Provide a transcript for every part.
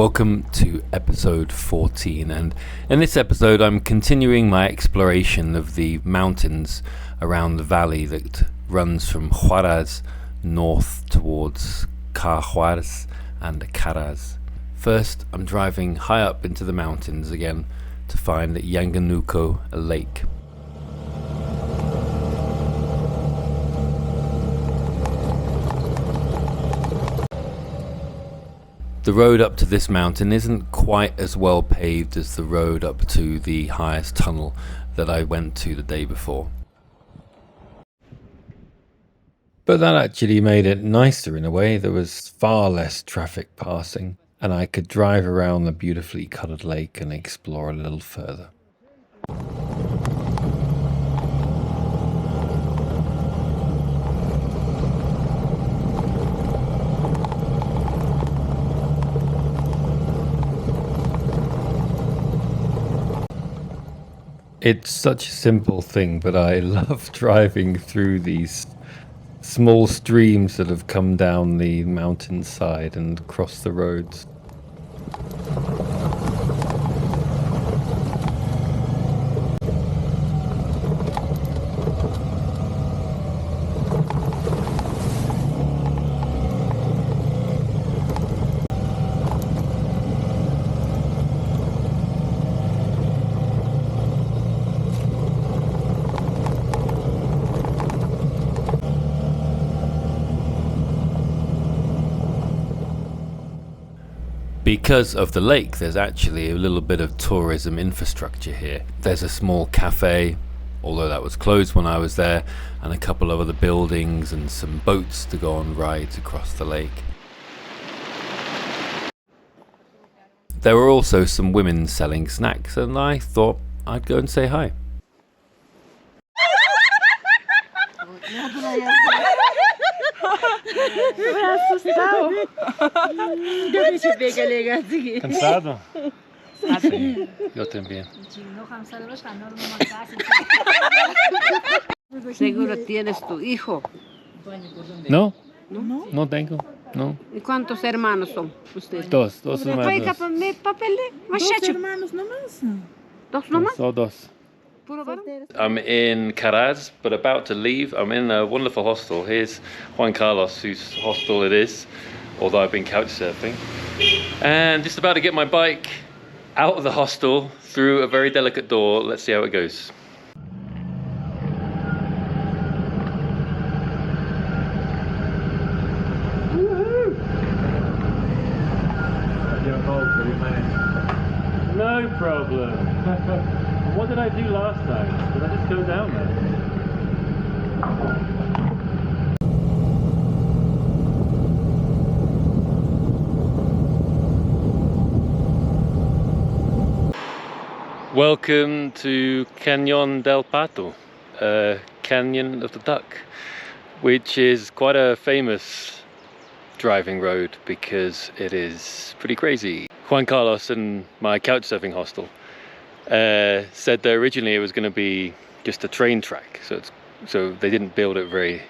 Welcome to episode 14, and in this episode I'm continuing my exploration of the mountains around the valley that runs from Huaraz north towards Carhuaz and Caraz. First, I'm driving high up into the mountains again to find Yanganuco, a lake. The road up to this mountain isn't quite as well paved as the road up to the highest tunnel that I went to the day before. But that actually made it nicer in a way. There was far less traffic passing, and I could drive around the beautifully coloured lake and explore a little further. It's such a simple thing, but I love driving through these small streams that have come down the mountainside and cross the roads. Because of the lake, there's actually a little bit of tourism infrastructure here. There's a small cafe, although that was closed when I was there, and a couple of other buildings and some boats to go on rides across the lake. There were also some women selling snacks, and I thought I'd go and say hi. ¿Cansado? Sí, yo también. Seguro tienes tu hijo. No, ¿No? no tengo, no. ¿Y cuántos hermanos son ustedes? Dos Dos hermanos. hermanos nomás. ¿Dos nomás? Dos, dos. Puro varón. I'm in Caraz, but about to leave. I'm in a wonderful hostel. Here's Juan Carlos, whose hostel it is, although I've been couch surfing. And just about to get my bike out of the hostel through a very delicate door. Let's see how it goes. No problem. What did I do last time? Did I just go down there? Welcome to Cañón del Pato, Canyon of the Duck, which is quite a famous driving road because it is pretty crazy. Juan Carlos and my couchsurfing hostel said that originally it was going to be just a train track, so they didn't build it very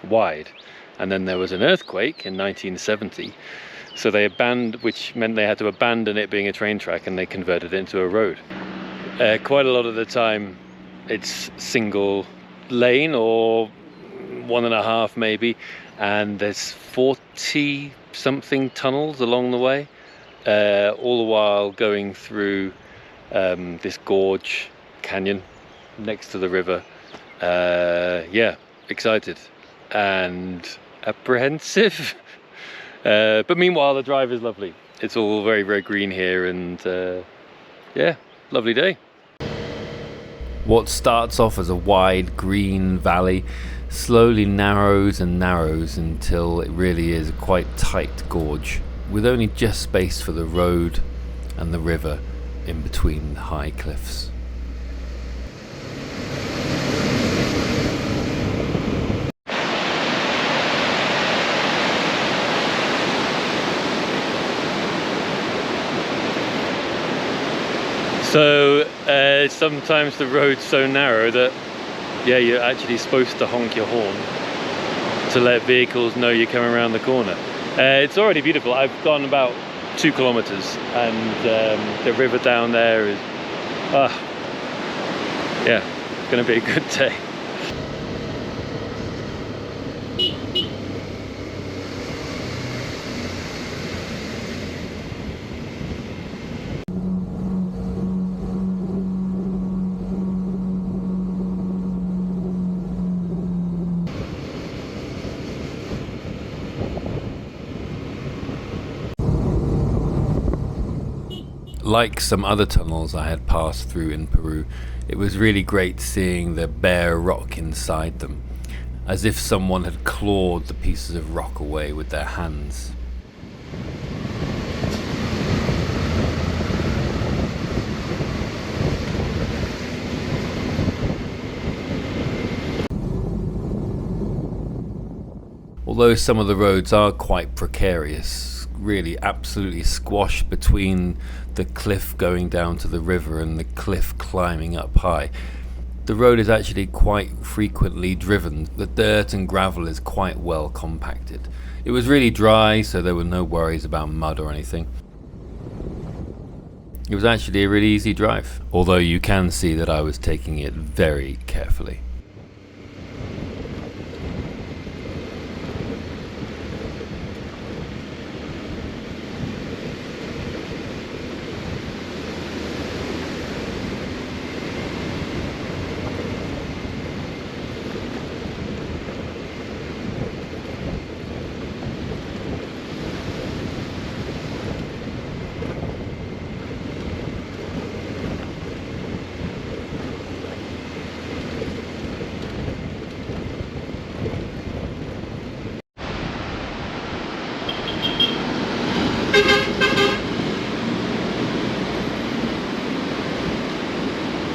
wide, and then there was an earthquake in 1970, so they abandoned, which meant they had to abandon it being a train track, and they converted it into a road. Quite a lot of the time it's single lane or 1.5 maybe, and there's 40 something tunnels along the way, all the while going through this gorge canyon next to the river. Yeah, excited and apprehensive. But meanwhile the drive is lovely. It's all very, very green here, and yeah, lovely day. What starts off as a wide green valley slowly narrows and narrows until it really is a quite tight gorge, with only just space for the road and the river in between the high cliffs. So sometimes the road's so narrow that, yeah, you're actually supposed to honk your horn to let vehicles know you're coming around the corner. It's already beautiful. I've gone about 2 kilometers, and the river down there is, yeah, it's going to be a good day. Like some other tunnels I had passed through in Peru, it was really great seeing the bare rock inside them, as if someone had clawed the pieces of rock away with their hands. Although some of the roads are quite precarious, really absolutely squashed between the cliff going down to the river and the cliff climbing up high, the road is actually quite frequently driven. The dirt and gravel is quite well compacted. It was really dry, so there were no worries about mud or anything. It was actually a really easy drive, although you can see that I was taking it very carefully.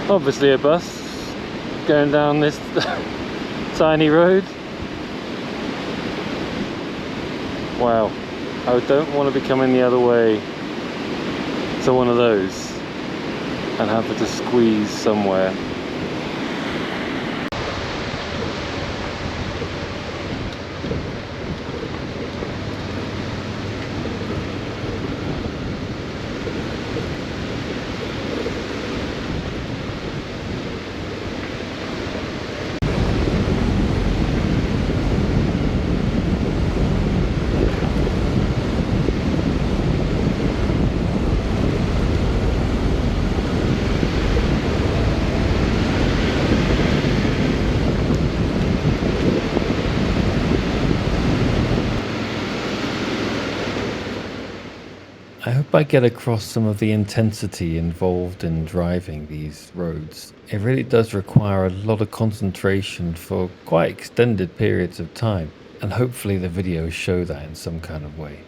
Obviously a bus going down this tiny road. Wow, I don't want to be coming the other way to one of those and having to squeeze somewhere. I hope I get across some of the intensity involved in driving these roads. It really does require a lot of concentration for quite extended periods of time, and hopefully the videos show that in some kind of way.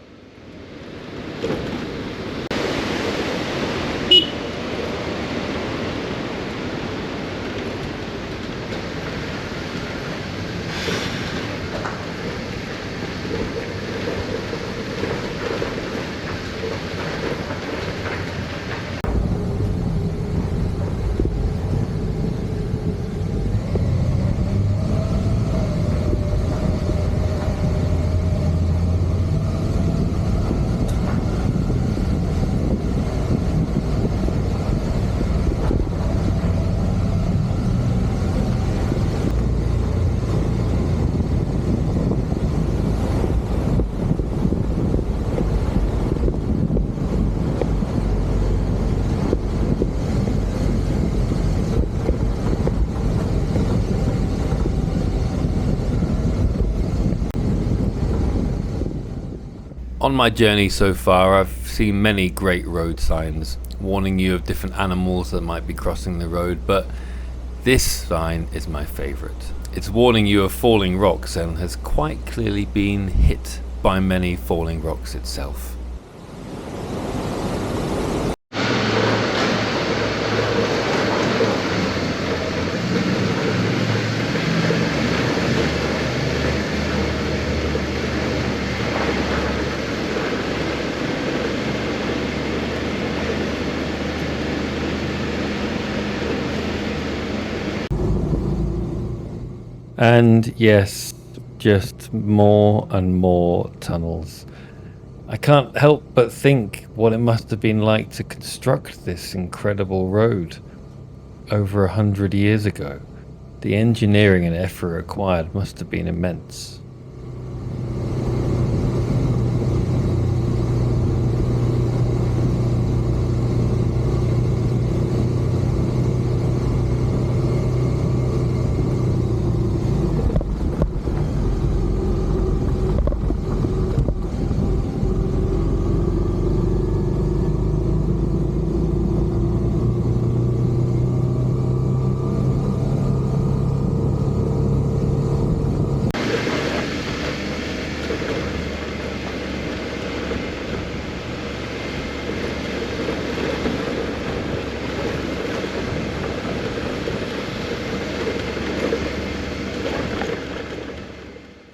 On my journey so far, I've seen many great road signs warning you of different animals that might be crossing the road, but this sign is my favorite. It's warning you of falling rocks and has quite clearly been hit by many falling rocks itself. And yes, just more and more tunnels. I can't help but think what it must have been like to construct this incredible road over 100 years ago. The engineering and effort required must have been immense.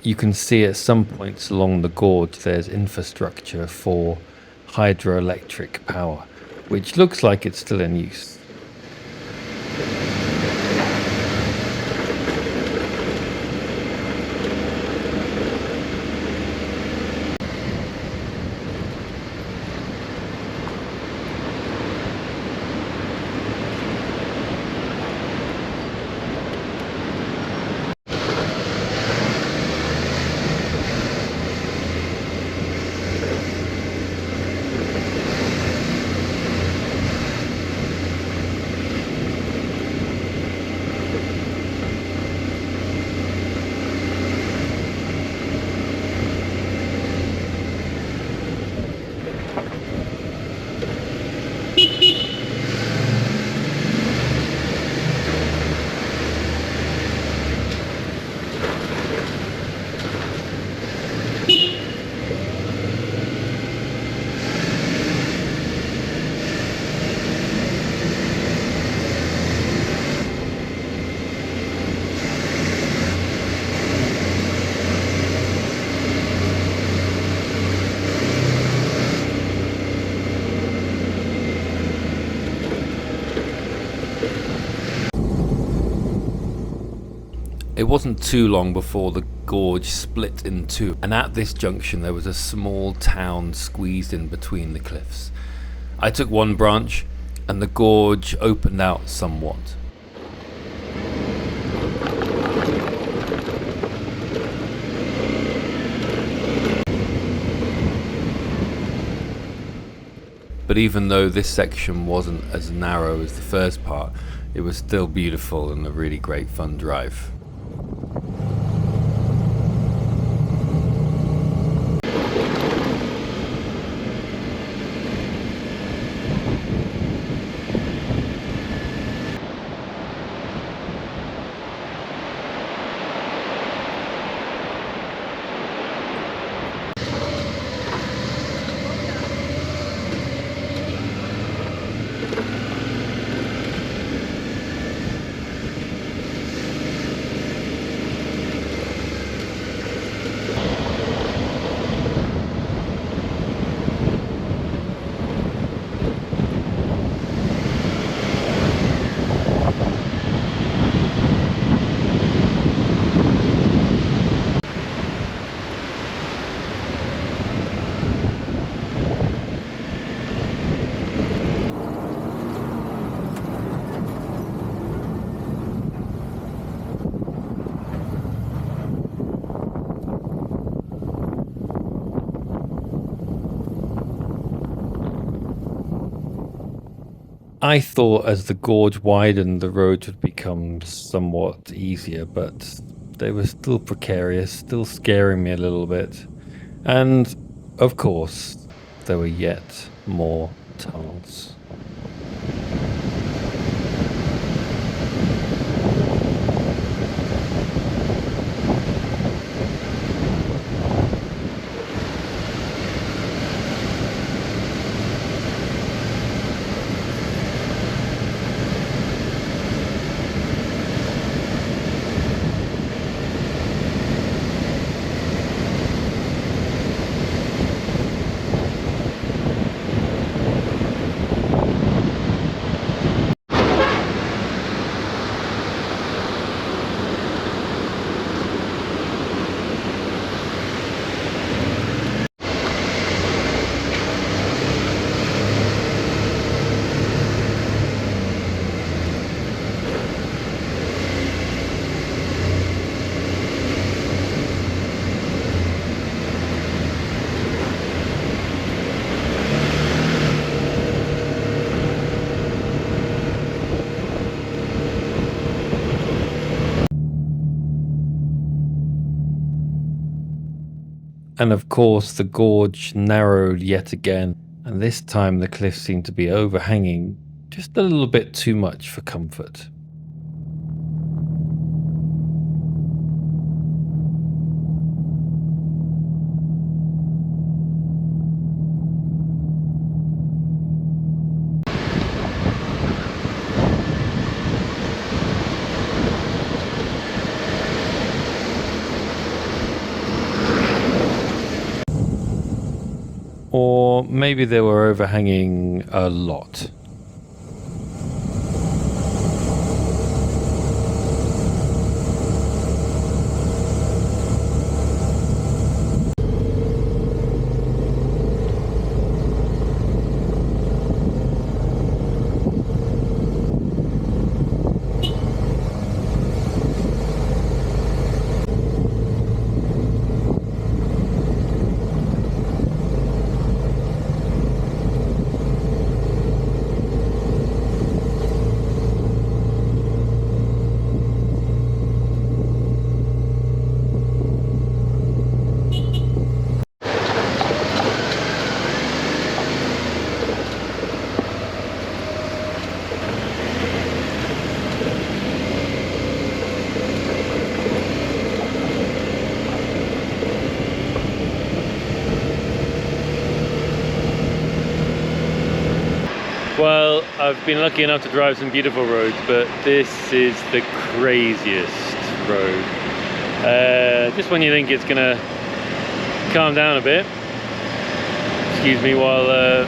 You can see at some points along the gorge there's infrastructure for hydroelectric power, which looks like it's still in use. It wasn't too long before the gorge split in two, and at this junction there was a small town squeezed in between the cliffs. I took one branch, and the gorge opened out somewhat. But even though this section wasn't as narrow as the first part, it was still beautiful and a really great fun drive. I thought as the gorge widened, the roads would become somewhat easier, but they were still precarious, still scaring me a little bit. And, of course, there were yet more tunnels. And of course, the gorge narrowed yet again, and this time the cliffs seemed to be overhanging just a little bit too much for comfort. Or maybe they were overhanging a lot. Well, I've been lucky enough to drive some beautiful roads, but this is the craziest road. Just when you think it's gonna calm down a bit. Excuse me while the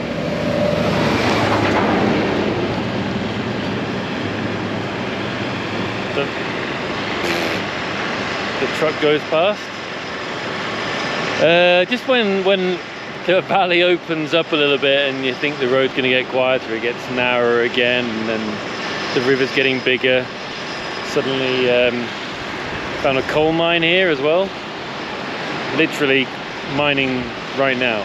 truck goes past. Just when the valley opens up a little bit and you think the road's going to get quieter, it gets narrower again, and then the river's getting bigger. Suddenly found a coal mine here as well, literally mining right now.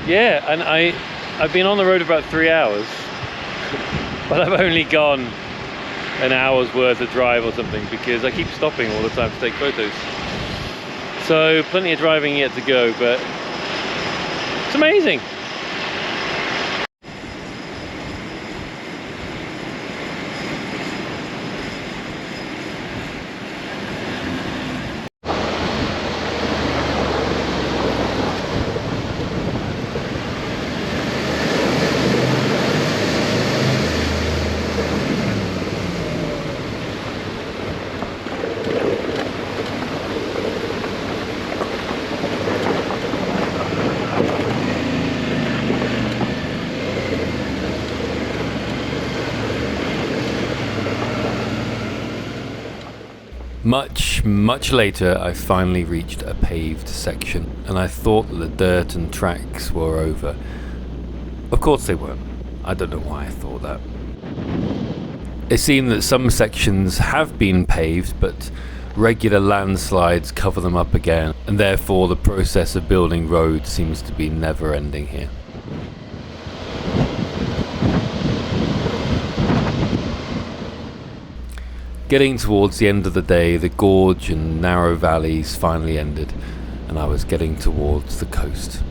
Yeah, and I've been on the road about 3 hours, but I've only gone an hour's worth of drive or something, because I keep stopping all the time to take photos. So plenty of driving yet to go, but it's amazing. Much later, I finally reached a paved section, and I thought that the dirt and tracks were over. Of course they weren't. I don't know why I thought that. It seemed that some sections have been paved, but regular landslides cover them up again, and therefore the process of building roads seems to be never ending here. Getting towards the end of the day, the gorge and narrow valleys finally ended, and I was getting towards the coast.